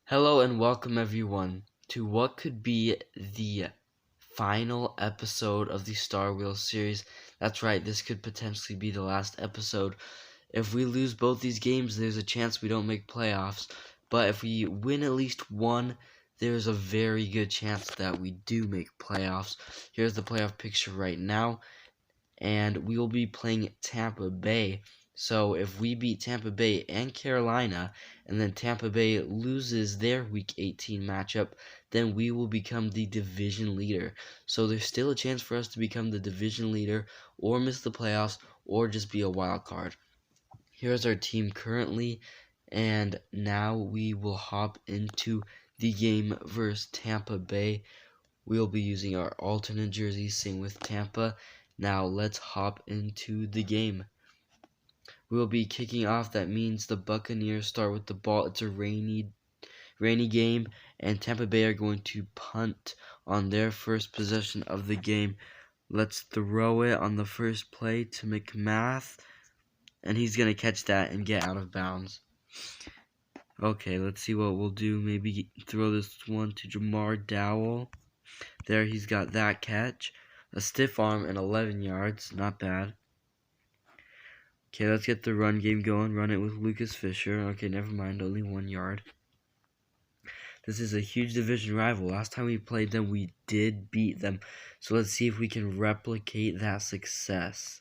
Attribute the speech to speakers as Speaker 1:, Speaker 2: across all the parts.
Speaker 1: Hello and welcome everyone to what could be the final episode of the Star Wheels series. That's right, this could potentially be the last episode. If we lose both these games, there's a chance we don't make playoffs. But if we win at least one, there's a very good chance that we do make playoffs. Here's the playoff picture right now, and we will be playing Tampa Bay. So if we beat Tampa Bay and Carolina, and then Tampa Bay loses their Week 18 matchup, then we will become the division leader. So there's still a chance for us to become the division leader, or miss the playoffs, or just be a wild card. Here's our team currently, and now we will hop into the game versus Tampa Bay. We'll be using our alternate jerseys, same with Tampa. Now let's hop into the game. We'll be kicking off. That means the Buccaneers start with the ball. It's a rainy game, and Tampa Bay are going to punt on their first possession of the game. Let's throw it on the first play to McMath, and he's going to catch that and get out of bounds. Okay, let's see what we'll do. Maybe throw this one to Jamar Dowell. There, he's got that catch. A stiff arm and 11 yards. Not bad. Okay, let's get the run game going. Run it with Lucas Fisher. Okay, never mind. Only 1 yard. This is a huge division rival. Last time we played them, we did beat them. So let's see if we can replicate that success.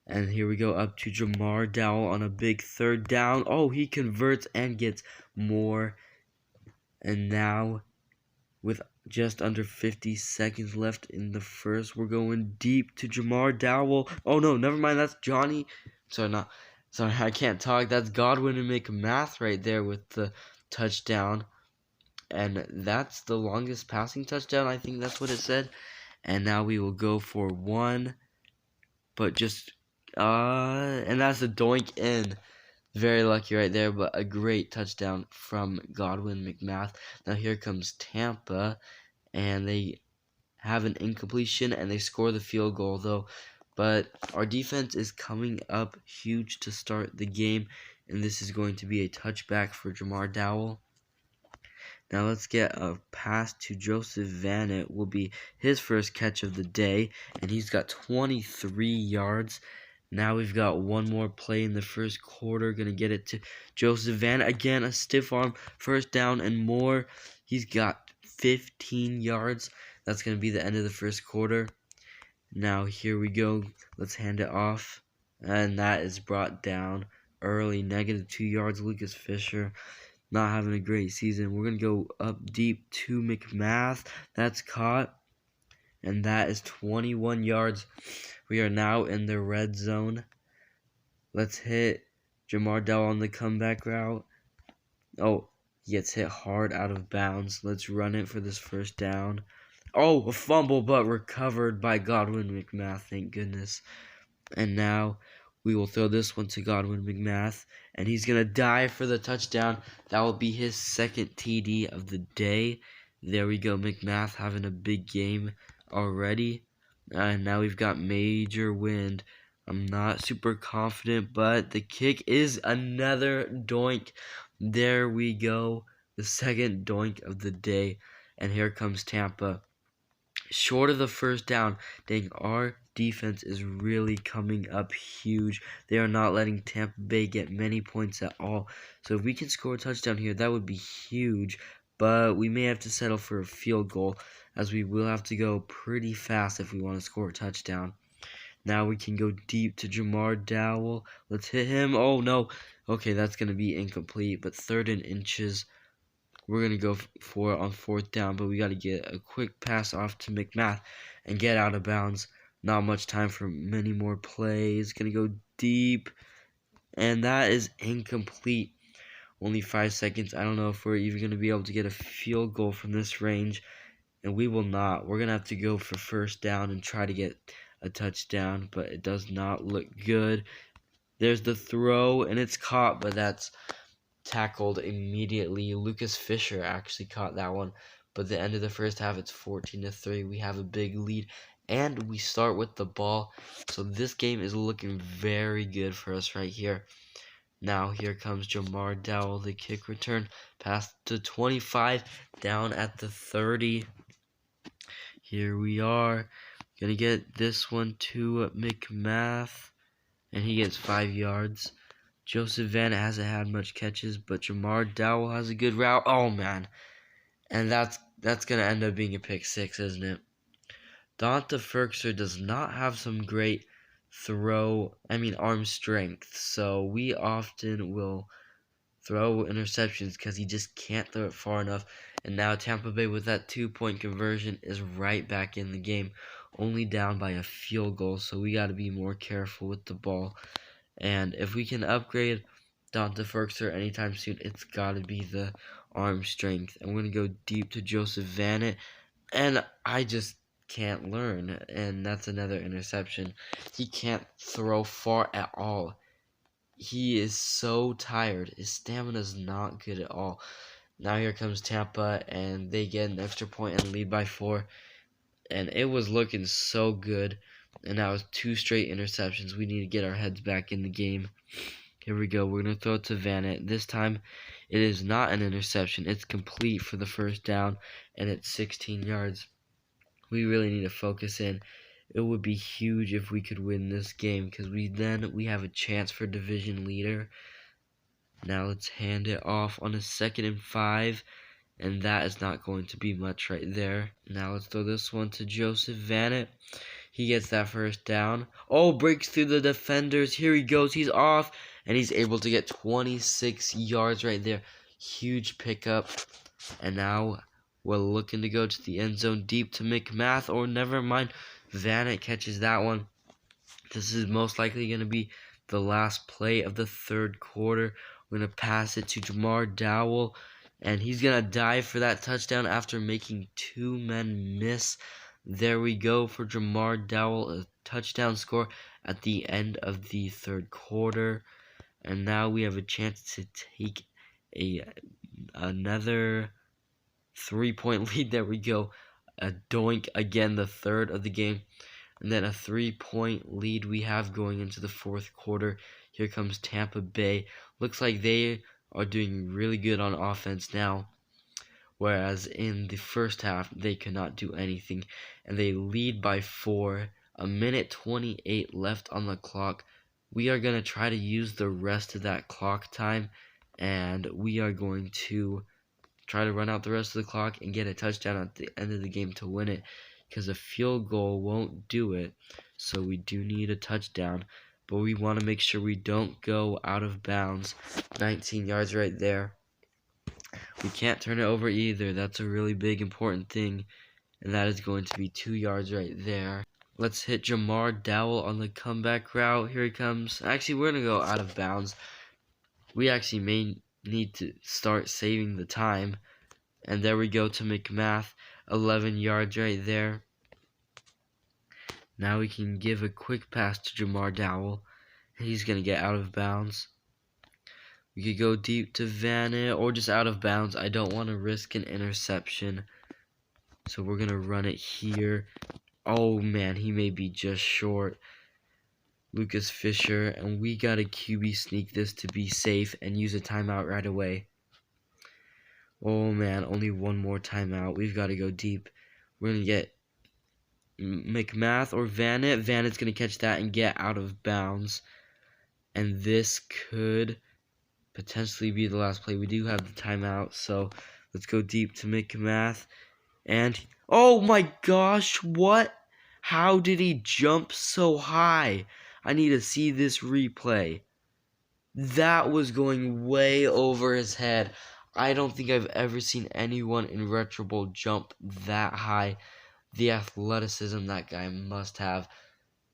Speaker 1: And here we go, up to Jamar Dowell on a big third down. Oh, he converts and gets more. And now, with just under 50 seconds left in the first, we're going deep to Jamar Dowell. Oh no, never mind, that's Johnny. Sorry, I can't talk. That's Godwin and McMath right there with the touchdown. And that's the longest passing touchdown, I think that's what it said. And now we will go for one, but just and that's a doink in. Very lucky right there, but a great touchdown from Godwin McMath. Now here comes Tampa, and they have an incompletion, and they score the field goal, though. But our defense is coming up huge to start the game, and this is going to be a touchback for Jamar Dowell. Now let's get a pass to Joseph Vanett. Will be his first catch of the day, and he's got 23 yards. Now we've got one more play in the first quarter. Going to get it to Joseph Vanett. Again, a stiff arm, first down and more. He's got 15 yards. That's going to be the end of the first quarter. Now here we go. Let's hand it off. And that is brought down early. -2 yards. Lucas Fisher not having a great season. We're going to go up deep to McMath. That's caught. And that is 21 yards. We are now in the red zone. Let's hit Jamar Dowell on the comeback route. Oh, he gets hit hard out of bounds. Let's run it for this first down. Oh, a fumble, but recovered by Godwin McMath, thank goodness. And now we will throw this one to Godwin McMath, and he's going to dive for the touchdown. That will be his second TD of the day. There we go, McMath having a big game already. And now we've got major wind. I'm not super confident, but the kick is another doink. There we go, the second doink of the day. And here comes Tampa. Short of the first down. Dang, our defense is really coming up huge. They are not letting Tampa Bay get many points at all. So if we can score a touchdown here, that would be huge. But we may have to settle for a field goal, as we will have to go pretty fast if we want to score a touchdown. Now we can go deep to Jamar Dowell. Let's hit him. Oh, no. Okay, that's going to be incomplete. But 3rd and inches. We're going to go for it on 4th down, but we got to get a quick pass off to McMath and get out of bounds. Not much time for many more plays. Going to go deep, and that is incomplete. Only 5 seconds. I don't know if we're even going to be able to get a field goal from this range, and we will not. We're going to have to go for first down and try to get a touchdown, but it does not look good. There's the throw, and it's caught, but that's tackled immediately. Lucas Fisher actually caught that one, but the end of the first half, it's 14-3. We have a big lead, and we start with the ball, so this game is looking very good for us right here. Now here comes Jamar Dowell, the kick return, past the 25, down at the 30. Here we are, gonna get this one to McMath, and he gets 5 yards. Joseph Vanett hasn't had much catches, but Jamar Dowell has a good route. Oh man, and that's gonna end up being a pick 6, isn't it? Donta Ferkser does not have some great arm strength, so we often will throw interceptions because he just can't throw it far enough. And now Tampa Bay, with that 2-point conversion, is right back in the game, only down by a field goal, so we got to be more careful with the ball. And if we can upgrade Donta Ferkser anytime soon, it's got to be the arm strength. I'm going to go deep to Joseph Vanett, and I just can't learn, and that's another interception. He can't throw far at all. He is so tired. His stamina is not good at all. Now here comes Tampa, and they get an extra point and lead by 4. And it was looking so good. And now it's 2 straight interceptions. We need to get our heads back in the game. Here we go. We're going to throw it to Vanett. This time, it is not an interception. It's complete for the first down, and it's 16 yards. We really need to focus in. It would be huge if we could win this game, because we have a chance for division leader. Now let's hand it off on a 2nd and 5, and that is not going to be much right there. Now let's throw this one to Joseph Vanett. He gets that first down. Oh, breaks through the defenders. Here he goes. He's off, and he's able to get 26 yards right there. Huge pickup. And now we're looking to go to the end zone, deep to McMath, or never mind. Vanett catches that one. This is most likely going to be the last play of the 3rd quarter. We're going to pass it to Jamar Dowell, and he's going to dive for that touchdown after making 2 men miss. There we go for Jamar Dowell, a touchdown score at the end of the 3rd quarter. And now we have a chance to take another 3-point lead. There we go. A doink again, the 3rd of the game. And then a 3-point lead we have going into the 4th quarter. Here comes Tampa Bay. Looks like they are doing really good on offense now. Whereas in the first half, they could not do anything. And they lead by 4. 1:28 left on the clock. We are going to try to use the rest of that clock time. And we are going to try to run out the rest of the clock and get a touchdown at the end of the game to win it, because a field goal won't do it. So we do need a touchdown, but we want to make sure we don't go out of bounds. 19 yards right there. We can't turn it over either. That's a really big important thing, and that is going to be 2 yards right there. Let's hit Jamar Dowell on the comeback route. Here he comes. Actually, we're going to go out of bounds. We actually may need to start saving the time. And there we go to McMath, 11 yards right there. Now we can give a quick pass to Jamar Dowell. He's going to get out of bounds. We could go deep to Vanett or just out of bounds. I don't want to risk an interception, so we're going to run it here. Oh man, he may be just short. Lucas Fisher, and we got to QB sneak this to be safe and use a timeout right away. Oh man, only one more timeout. We've got to go deep. We're going to get McMath or Vanett. Vanett's going to catch that and get out of bounds. And this could potentially be the last play. We do have the timeout, so let's go deep to McMath. And, oh my gosh, what? How did he jump so high? I need to see this replay. That was going way over his head. I don't think I've ever seen anyone in Retro Bowl jump that high. The athleticism that guy must have.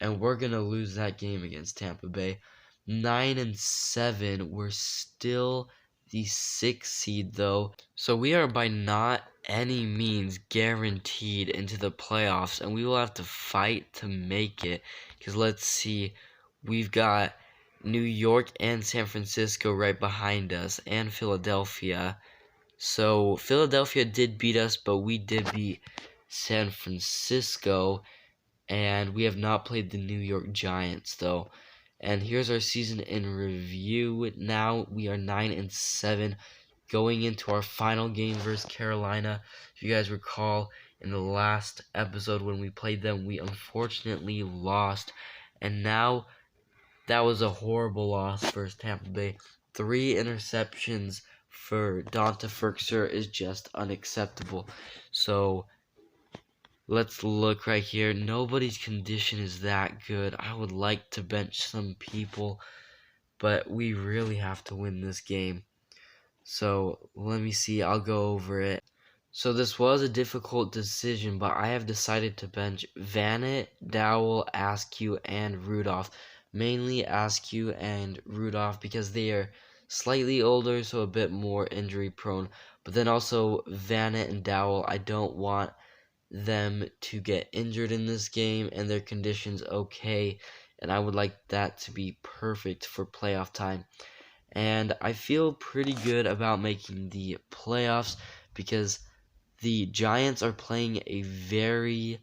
Speaker 1: And we're going to lose that game against Tampa Bay. 9-7. We're still the 6th seed though. So we are by not any means guaranteed into the playoffs. And we will have to fight to make it. Because let's see. We've got New York and San Francisco right behind us, and Philadelphia. So Philadelphia did beat us, but we did beat San Francisco, and we have not played the New York Giants though. And here's our season in review. Now we are 9-7, going into our final game versus Carolina. If you guys recall, in the last episode when we played them, we unfortunately lost. And now that was a horrible loss for Tampa Bay. 3 interceptions for Donta Ferkser is just unacceptable. So let's look right here. Nobody's condition is that good. I would like to bench some people, but we really have to win this game. So let me see. I'll go over it. So this was a difficult decision, but I have decided to bench Vanett, Dowell, Askew, and Rudolph. Mainly Askew and Rudolph because they are slightly older, so a bit more injury prone. But then also Vanett and Dowell, I don't want them to get injured in this game, and their condition's okay, and I would like that to be perfect for playoff time. And I feel pretty good about making the playoffs because the Giants are playing a very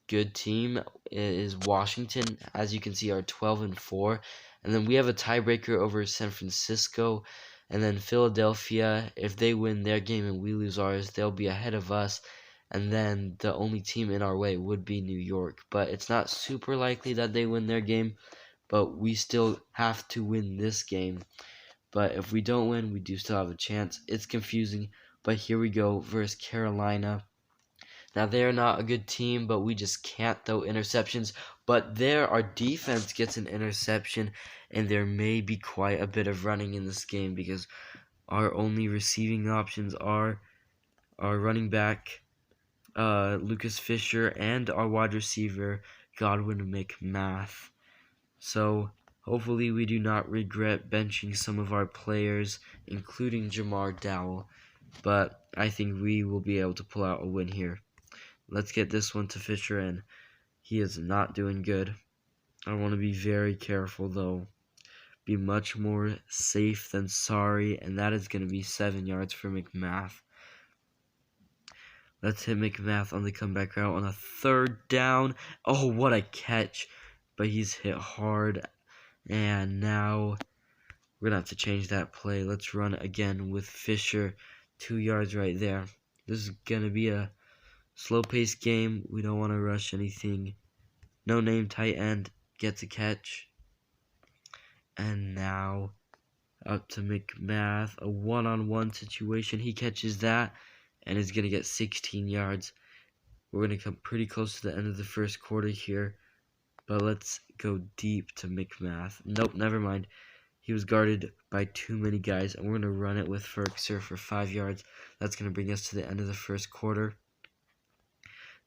Speaker 1: good team. It is Washington, as you can see, are 12-4, and then we have a tiebreaker over San Francisco, and then Philadelphia. If they win their game and we lose ours, they'll be ahead of us. And then the only team in our way would be New York, but it's not super likely that they win their game. But we still have to win this game. But if we don't win, we do still have a chance. It's confusing. But here we go versus Carolina. Now, they're not a good team, but we just can't throw interceptions. But there, our defense gets an interception, and there may be quite a bit of running in this game because our only receiving options are our running back, Lucas Fisher, and our wide receiver, Godwin McMath. So hopefully we do not regret benching some of our players, including Jamar Dowell. But I think we will be able to pull out a win here. Let's get this one to Fisher, and he is not doing good. I want to be very careful, though. Be much more safe than sorry, and that is going to be 7 yards for McMath. Let's hit McMath on the comeback route on a 3rd down. Oh, what a catch. But he's hit hard. And now we're going to have to change that play. Let's run again with Fisher. 2 yards right there. This is going to be a slow-paced game. We don't want to rush anything. No name tight end gets a catch. And now up to McMath. A one-on-one situation. He catches that and is going to get 16 yards. We're going to come pretty close to the end of the first quarter here. But let's go deep to McMath. Nope, never mind. He was guarded by too many guys, and we're going to run it with Ferkser for 5 yards. That's going to bring us to the end of the first quarter.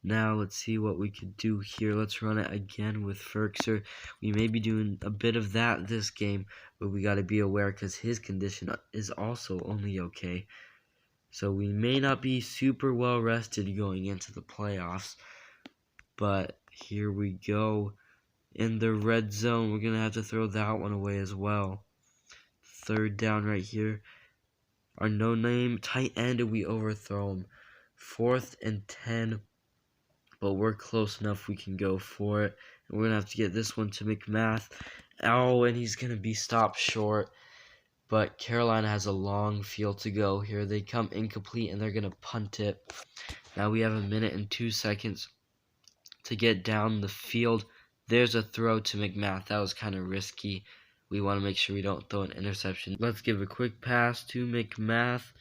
Speaker 1: Now let's see what we could do here. Let's run it again with Ferkser. We may be doing a bit of that this game, but we got to be aware because his condition is also only okay. So we may not be super well rested going into the playoffs. But here we go. In the red zone, we're going to have to throw that one away as well. 3rd down right here. Our no-name tight end, and we overthrow him. 4th and 10. But we're close enough we can go for it. And we're going to have to get this one to McMath. Oh, and he's going to be stopped short. But Carolina has a long field to go here. They come incomplete, and they're going to punt it. Now we have 1 minute and 2 seconds to get down the field. There's a throw to McMath. That was kind of risky. We want to make sure we don't throw an interception. Let's give a quick pass to McMath.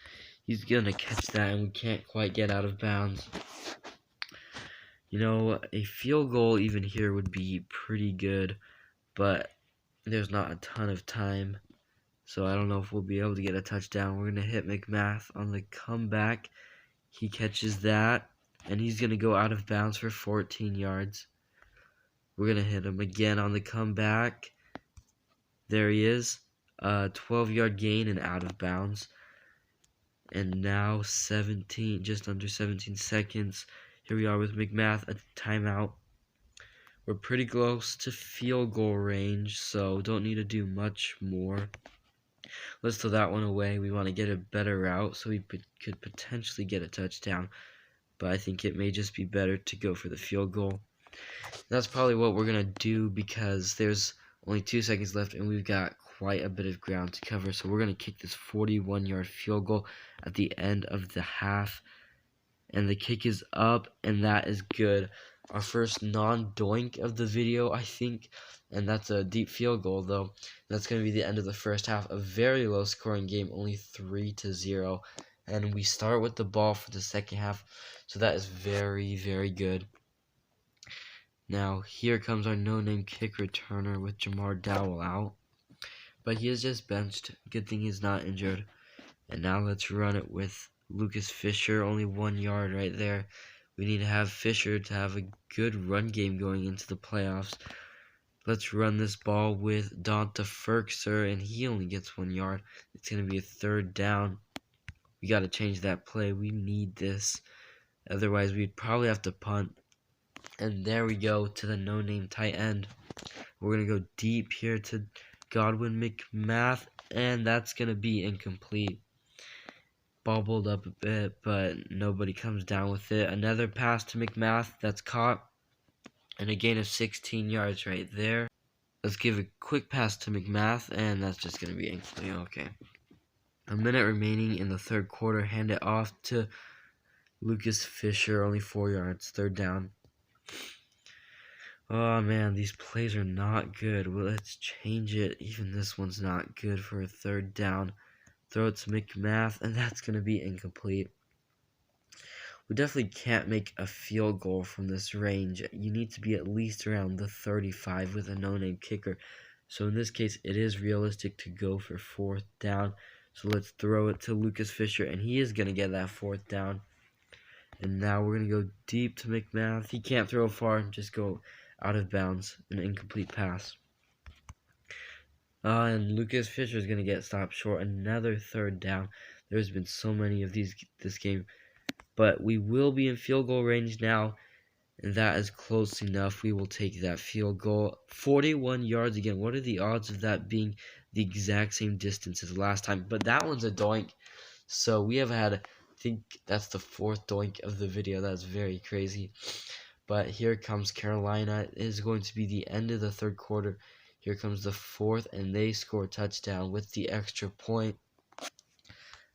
Speaker 1: He's going to catch that, and we can't quite get out of bounds. You know, a field goal even here would be pretty good, but there's not a ton of time. So I don't know if we'll be able to get a touchdown. We're going to hit McMath on the comeback. He catches that, and he's going to go out of bounds for 14 yards. We're going to hit him again on the comeback. There he is. 12-yard gain and out of bounds. And now just under 17 seconds. Here we are with McMath, a timeout. We're pretty close to field goal range, so don't need to do much more. Let's throw that one away. We want to get a better route so we could potentially get a touchdown. But I think it may just be better to go for the field goal. That's probably what we're going to do because there's Only 2 seconds left, and we've got quite a bit of ground to cover. So we're going to kick this 41-yard field goal at the end of the half. And the kick is up, and that is good. Our first non-doink of the video, I think. And that's a deep field goal, though. That's going to be the end of the first half. A very low-scoring game, only 3-0. And we start with the ball for the second half. So that is very, very good. Now, here comes our no-name kick returner with Jamar Dowell out. But he is just benched. Good thing he's not injured. And now let's run it with Lucas Fisher. Only 1 yard right there. We need to have Fisher to have a good run game going into the playoffs. Let's run this ball with Donta Ferkser, and he only gets 1 yard. It's going to be a third down. We got to change that play. We need this. Otherwise, we'd probably have to punt. And there we go to the no-name tight end. We're going to go deep here to Godwin McMath, and that's going to be incomplete. Bobbled up a bit, but nobody comes down with it. Another pass to McMath that's caught, and a gain of 16 yards right there. Let's give a quick pass to McMath, and that's just going to be incomplete. Okay. A minute remaining in the third quarter. Hand it off to Lucas Fisher, only 4 yards, third down. Oh man, these plays are not good. Well, let's change it. Even this one's not good for a third down. Throw it to McMath, and that's going to be incomplete. We definitely can't make a field goal from this range. You need to be at least around the 35 with a no-name kicker. So in this case, it is realistic to go for fourth down. So let's throw it to Lucas Fisher, and he is going to get that fourth down. And now we're going to go deep to McMath. He can't throw far, just go out of bounds, an incomplete pass. And Lucas Fisher is going to get stopped short. Another third down. There's been so many of these this game. But we will be in field goal range now. And that is close enough. We will take that field goal. 41 yards again. What are the odds of that being the exact same distance as last time? But that one's a doink. So we have had, I think that's the fourth doink of the video. That's very crazy. But here comes Carolina. It is going to be the end of the third quarter. Here comes the fourth, and they score a touchdown with the extra point.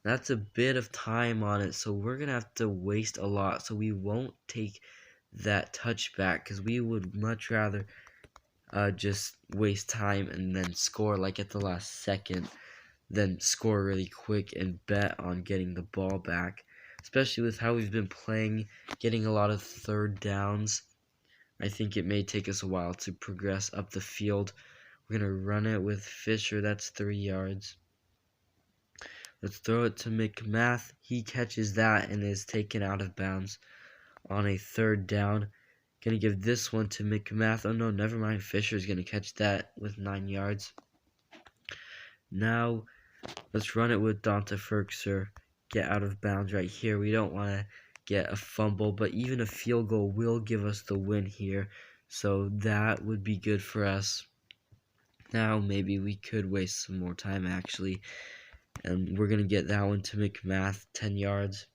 Speaker 1: That's a bit of time on it, so we're going to have to waste a lot. So we won't take that touchback because we would much rather just waste time and then score like at the last second than score really quick and bet on getting the ball back. Especially with how we've been playing, getting a lot of third downs. I think it may take us a while to progress up the field. We're going to run it with Fisher. That's 3 yards. Let's throw it to McMath. He catches that and is taken out of bounds on a third down. Going to give this one to McMath. Oh, no, never mind. Fisher's going to catch that with 9 yards. Now, let's run it with Donta Ferkser. Get out of bounds right here. We don't want to get a fumble, but even a field goal will give us the win here. So that would be good for us. Now maybe we could waste some more time actually. And we're going to get that one to McMath, 10 yards.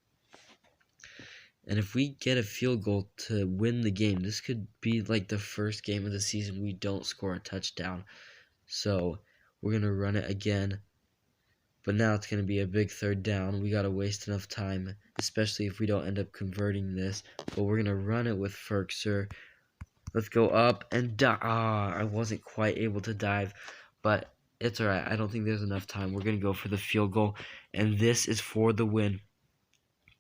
Speaker 1: And if we get a field goal to win the game, this could be like the first game of the season we don't score a touchdown. So we're going to run it again. But now it's going to be a big third down. We got to waste enough time, especially if we don't end up converting this. But we're going to run it with Ferkser. Let's go up and I wasn't quite able to dive, but it's alright. I don't think there's enough time. We're going to go for the field goal, and this is for the win.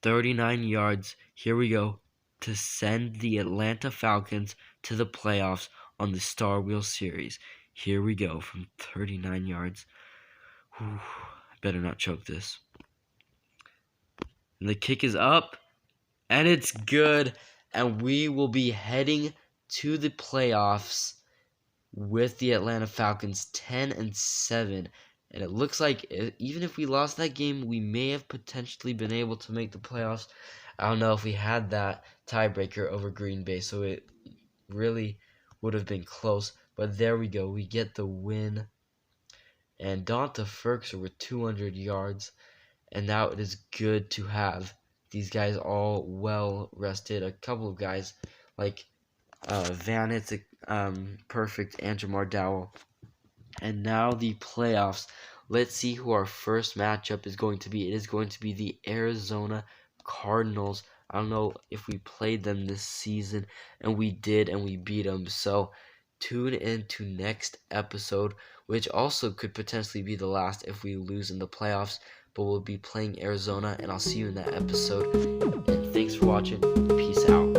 Speaker 1: 39 yards. Here we go to send the Atlanta Falcons to the playoffs on the Star Wheel Series. Here we go from 39 yards. Whew. Better not choke this. And the kick is up, and it's good, and we will be heading to the playoffs with the Atlanta Falcons 10-7, and it looks like even if we lost that game, we may have potentially been able to make the playoffs. I don't know if we had that tiebreaker over Green Bay, so it really would have been close, but there we go. We get the win. And Donta Ferkser with 200 yards. And now it is good to have these guys all well rested. A couple of guys like Van, it's perfect, and Jamar Dowell And now the playoffs. Let's see who our first matchup is going to be. It is going to be the Arizona Cardinals. I don't know if we played them this season, and we did, and we beat them. So tune in to next episode, which also could potentially be the last if we lose in the playoffs. But we'll be playing Arizona, and I'll see you in that episode. And thanks for watching. Peace out.